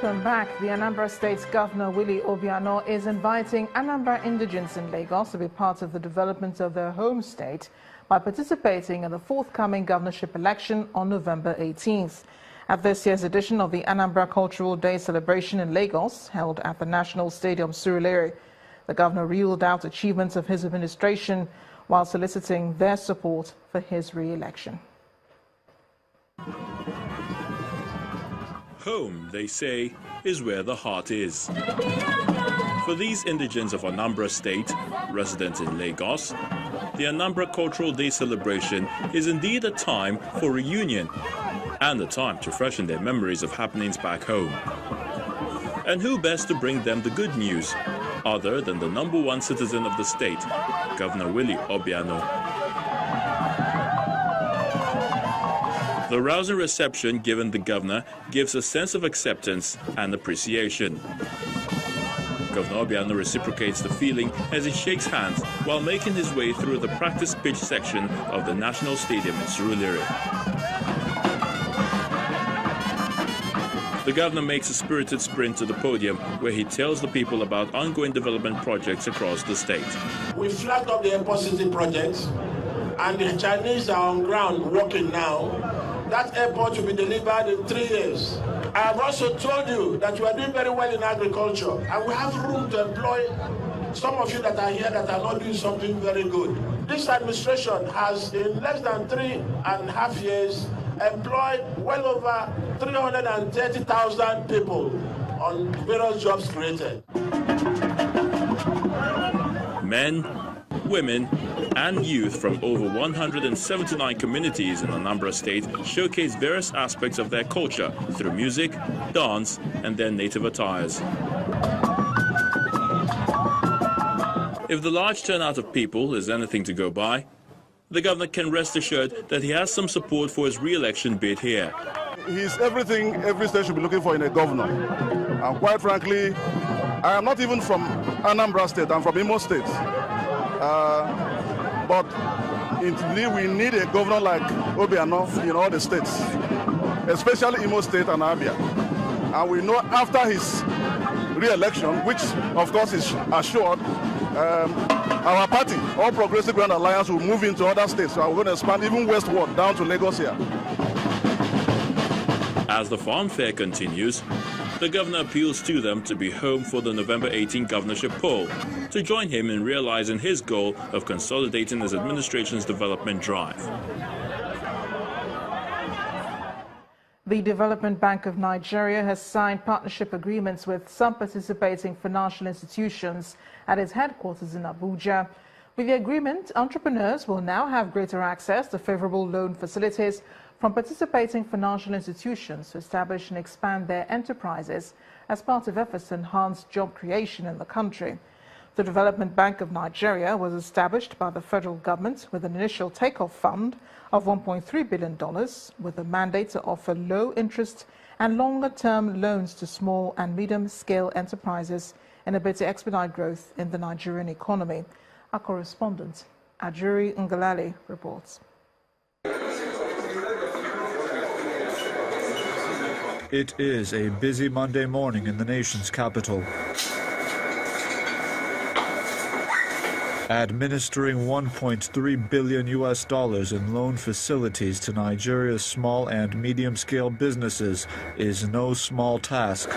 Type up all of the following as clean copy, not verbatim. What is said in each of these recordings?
Welcome back. The Anambra State's Governor Willie Obiano is inviting Anambra indigents in Lagos to be part of the development of their home state by participating in the forthcoming governorship election on November 18th. At this year's edition of the Anambra Cultural Day celebration in Lagos, held at the National Stadium Surulere, the governor reeled out achievements of his administration while soliciting their support for his re-election. Home, they say, is where the heart is. For these indigents of Anambra State, resident in Lagos, the Anambra Cultural Day celebration is indeed a time for reunion and a time to freshen their memories of happenings back home. And who best to bring them the good news other than the #1 citizen of the state, Governor Willie Obiano. The rousing reception given the governor gives a sense of acceptance and appreciation. Governor Obiano reciprocates the feeling as he shakes hands while making his way through the practice pitch section of the National Stadium in Surulere. The governor makes a spirited sprint to the podium where he tells the people about ongoing development projects across the state. We flagged up the Airport City project, and the Chinese are on ground working now. That airport will be delivered in 3 years. I have also told you that we are doing very well in agriculture, and we have room to employ some of you that are here that are not doing something very good. This administration has, in less than 3.5 years, employed well over 330,000 people on various jobs created. Men, women, and youth from over 179 communities in Anambra State showcase various aspects of their culture through music, dance, and their native attires. If the large turnout of people is anything to go by, the governor can rest assured that he has some support for his re-election bid here. He's everything every state should be looking for in a governor. And quite frankly, I am not even from Anambra State, I'm from Imo State. But we need a governor like Obiano in all the states, especially Imo State and Abia. And we know after his re-election, which of course is assured, our party, All Progressive Grand Alliance, will move into other states. So we're going to expand even westward down to Lagos here. As the farm fair continues, the governor appeals to them to be home for the November 18 governorship poll, to join him in realizing his goal of consolidating his administration's development drive. The Development Bank of Nigeria has signed partnership agreements with some participating financial institutions at its headquarters in Abuja. With the agreement, entrepreneurs will now have greater access to favorable loan facilities from participating financial institutions to establish and expand their enterprises as part of efforts to enhance job creation in the country. The Development Bank of Nigeria was established by the federal government with an initial takeoff fund of $1.3 billion with a mandate to offer low-interest and longer-term loans to small and medium-scale enterprises in a bid to expedite growth in the Nigerian economy. Our correspondent, Ajuri Ngalale, reports. It is a busy Monday morning in the nation's capital. Administering $1.3 billion in loan facilities to Nigeria's small and medium-scale businesses is no small task.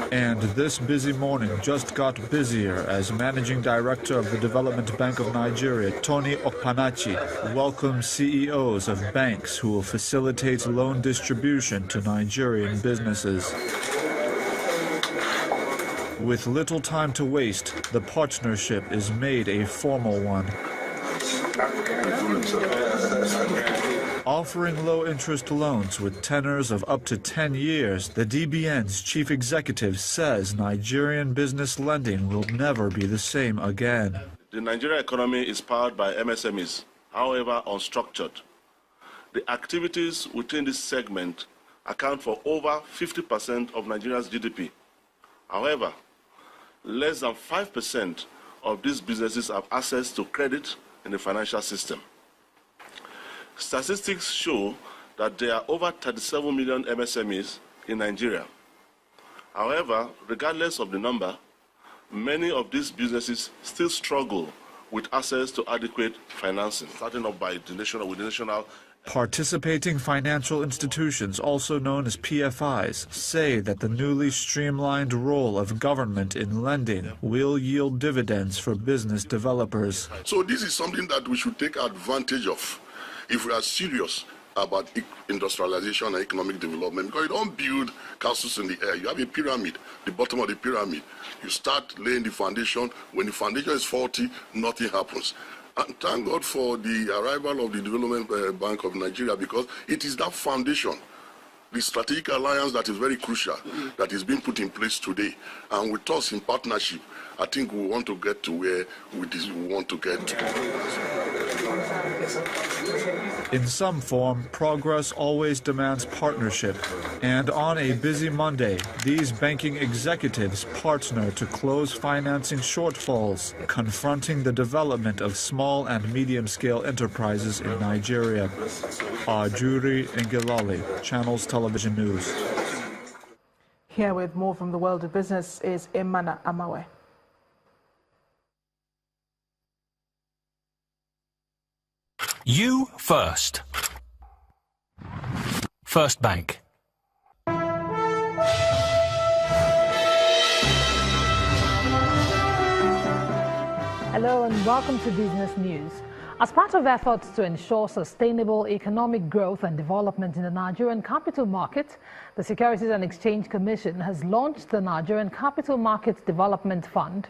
And this busy morning just got busier as Managing Director of the Development Bank of Nigeria, Tony Okpanachi, welcomes CEOs of banks who will facilitate loan distribution to Nigerian businesses. With little time to waste, the partnership is made a formal one. Offering low-interest loans with tenors of up to 10 years, the DBN's chief executive says Nigerian business lending will never be the same again. The Nigerian economy is powered by MSMEs, however unstructured. The activities within this segment account for over 50% of Nigeria's GDP. However, less than 5% of these businesses have access to credit in the financial system. Statistics show that there are over 37 million MSMEs in Nigeria, However, regardless of the number, many of these businesses still struggle with access to adequate financing, starting off by the national. Participating financial institutions, also known as PFIs, say that the newly streamlined role of government in lending will yield dividends for business developers. So this is something that we should take advantage of if we are serious about industrialization and economic development, because you don't build castles in the air. You have a pyramid, the bottom of the pyramid. You start laying the foundation. When the foundation is faulty, nothing happens. And thank God for the arrival of the Development Bank of Nigeria, because it is that foundation, the strategic alliance, that is very crucial, that is being put in place today. And with us in partnership, I think we want to get to where we want to get to. In some form, progress always demands partnership. And on a busy Monday, these banking executives partner to close financing shortfalls, confronting the development of small and medium-scale enterprises in Nigeria. Ajuri Ngilali, Channels Television News. Here with more from the world of business is Emana Amawe. You first. First Bank. Hello and welcome to Business News. As part of efforts to ensure sustainable economic growth and development in the Nigerian capital market, the Securities and Exchange Commission has launched the Nigerian Capital Market Development Fund.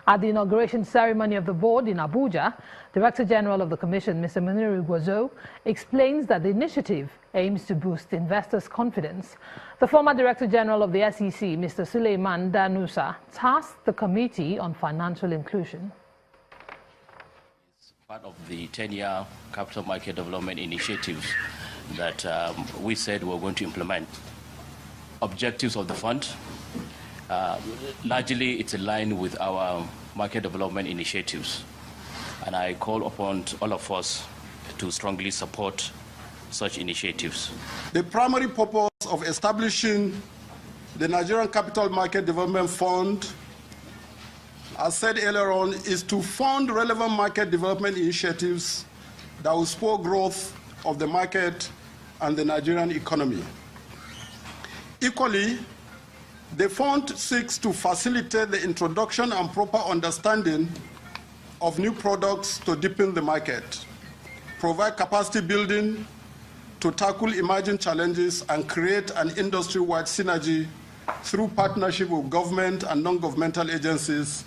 At the inauguration ceremony of the board in Abuja, Director General of the Commission, Mr. Muniru Gwozo, explains that the initiative aims to boost investors' confidence. The former Director General of the SEC, Mr. Suleiman Danusa, tasked the Committee on Financial Inclusion. Part of the 10-year capital market development initiatives that we said we're going to implement. Objectives of the fund, largely it's in line with our market development initiatives. And I call upon all of us to strongly support such initiatives. The primary purpose of establishing the Nigerian Capital Market Development Fund, as said earlier on, is to fund relevant market development initiatives that will spur growth of the market and the Nigerian economy. Equally, the fund seeks to facilitate the introduction and proper understanding of new products to deepen the market, provide capacity building to tackle emerging challenges, and create an industry-wide synergy through partnership with government and non-governmental agencies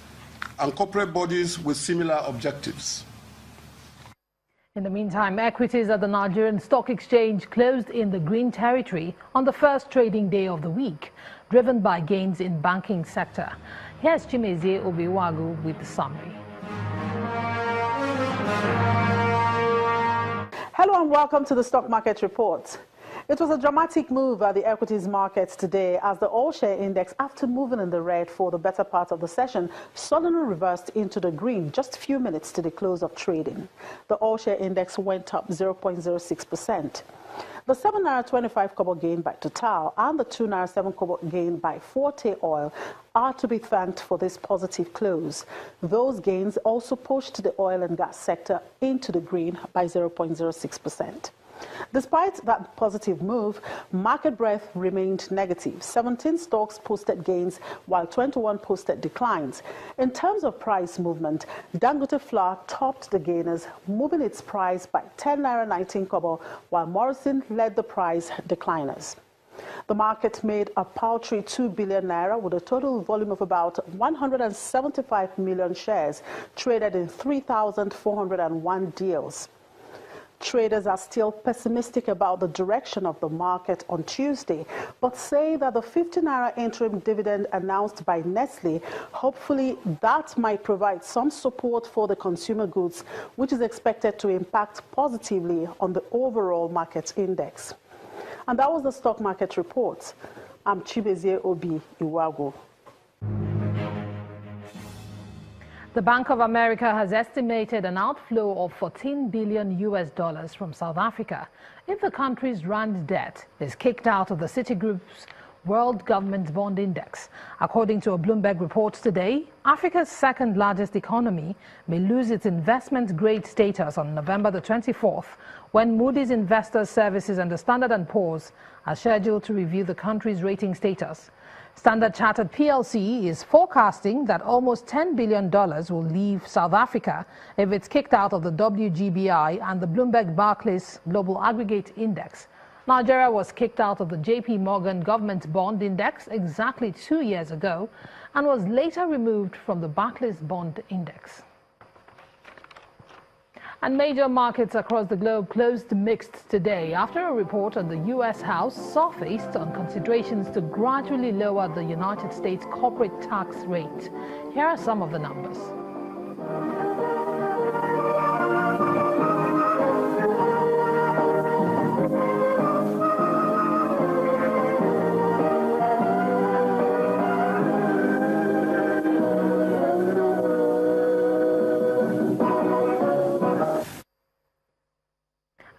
and corporate bodies with similar objectives. In the meantime, equities at the Nigerian Stock Exchange closed in the green territory on the first trading day of the week, driven by gains in banking sector. Here's Chimezie Obiwagu with the summary. Hello and welcome to the Stock Market Report. It was a dramatic move at the equities markets today as the all-share index, after moving in the red for the better part of the session, suddenly reversed into the green just a few minutes to the close of trading. The all-share index went up 0.06%. The 7 Naira 25 kobo gain by Total and the 2 Naira 7 kobo gain by Forte Oil are to be thanked for this positive close. Those gains also pushed the oil and gas sector into the green by 0.06%. Despite that positive move, market breadth remained negative. 17 stocks posted gains while 21 posted declines. In terms of price movement, Dangote Flour topped the gainers, moving its price by 10 Naira 19 kobo, while Morrison led the price decliners. The market made a paltry 2 billion naira with a total volume of about 175 million shares traded in 3,401 deals. Traders are still pessimistic about the direction of the market on Tuesday, but say that the 50 Naira interim dividend announced by Nestle, hopefully that might provide some support for the consumer goods, which is expected to impact positively on the overall market index. And that was the Stock Market Report. I'm Chimezie Obiwagu. The Bank of America has estimated an outflow of $14 billion from South Africa if the country's rand debt is kicked out of the Citigroup's World Government Bond Index. According to a Bloomberg report today, Africa's second largest economy may lose its investment grade status on November the 24th, when Moody's Investor Services and the Standard & Poor's are scheduled to review the country's rating status. Standard Chartered plc is forecasting that almost $10 billion will leave South Africa if it's kicked out of the WGBI and the Bloomberg Barclays Global Aggregate Index. Nigeria was kicked out of the JP Morgan Government Bond Index exactly 2 years ago and was later removed from the Barclays Bond Index. And major markets across the globe closed mixed today after a report on the U.S. House surfaced on considerations to gradually lower the United States corporate tax rate. Here are some of the numbers.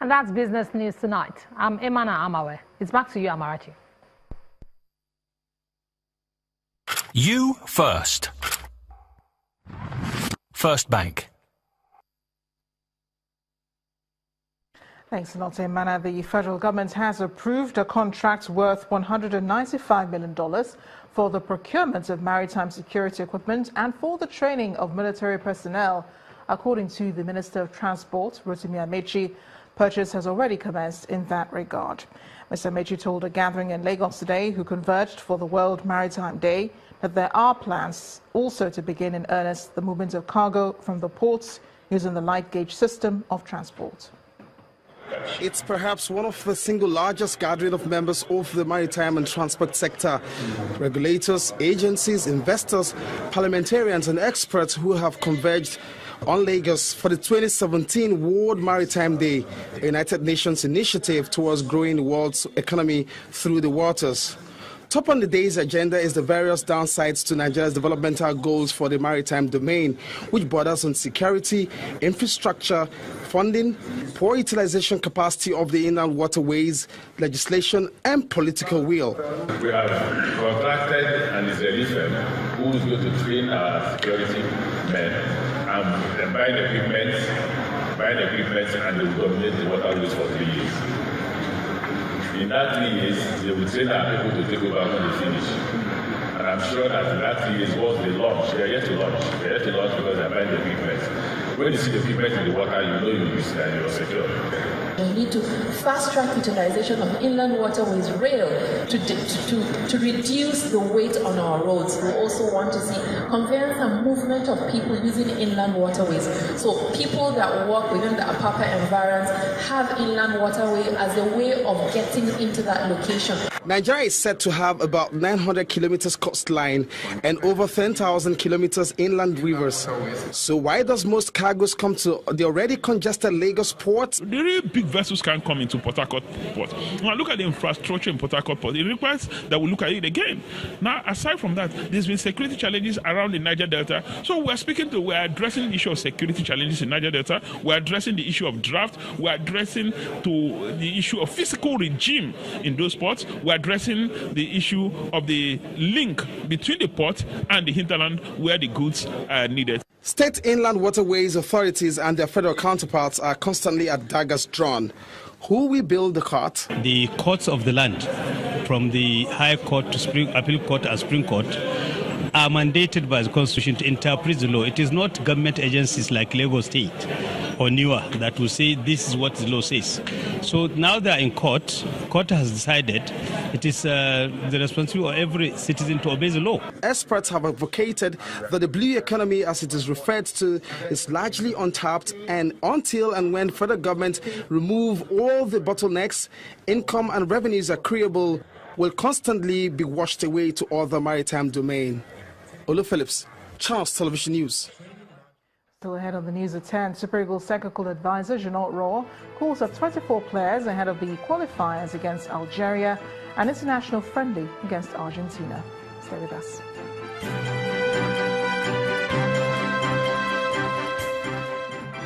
And that's Business News Tonight. I'm Emana Amawe. It's back to you, Amarachi. You first. First Bank. Thanks a lot, Emana. The federal government has approved a contract worth $195 million for the procurement of maritime security equipment and for the training of military personnel. According to the Minister of Transport, Rotimi Amechi, purchase has already commenced in that regard. Mr. Amechi told a gathering in Lagos today, who converged for the World Maritime Day, that there are plans also to begin in earnest the movement of cargo from the ports using the light gauge system of transport. It's perhaps one of the single largest gathering of members of the maritime and transport sector. Regulators, agencies, investors, parliamentarians and experts who have converged on Lagos for the 2017 World Maritime Day, a United Nations initiative towards growing the world's economy through the waters. Top on the day's agenda is the various downsides to Nigeria's developmental goals for the maritime domain, which borders on security, infrastructure, funding, poor utilization capacity of the inland waterways, legislation, and political will. We have contracted an Israeli firm who is going to train our security men and buying equipment, and they will dominate the waterways for 3 years. In that 3 years, they will train our people to take over when they finish. And I'm sure that in that 3 years, once they launch, they are yet to launch. They are yet to launch because they are buying the equipment. When you see the equipment in the water, you know you use it and you are secure. We need to fast-track utilization of inland waterways rail to reduce the weight on our roads. We also want to see conveyance and movement of people using inland waterways. So people that work within the Apapa environs have inland waterway as a way of getting into that location. Nigeria is said to have about 900 kilometers coastline and over 10,000 kilometers inland rivers. So why does most cargoes come to the already congested Lagos port? The really big vessels can't come into Port Harcourt port. Now look at the infrastructure in Port Harcourt port. It requires that we look at it again. Now, aside from that, there's been security challenges around the Niger Delta. So we're addressing the issue of security challenges in Niger Delta. We're addressing the issue of draft. We're addressing the issue of physical regime in those ports. We're addressing the issue of the link between the port and the hinterland where the goods are needed. State inland waterways authorities and their federal counterparts are constantly at daggers drawn. Who will build the court? The courts of the land, from the High Court to Appeal Court and Supreme Court, are mandated by the Constitution to interpret the law. It is not government agencies like Lagos State or NEWA that will say this is what the law says. So now they are in court. Court has decided it is the responsibility of every citizen to obey the law. Experts have advocated that the blue economy, as it is referred to, is largely untapped, and until and when federal government remove all the bottlenecks, income and revenues accruable will constantly be washed away to other maritime domain. Olu Phillips, Channels Television News. Still ahead of the news at 10, Super Eagles technical advisor Jeanot Raw calls up 24 players ahead of the qualifiers against Algeria and international friendly against Argentina. Stay with us.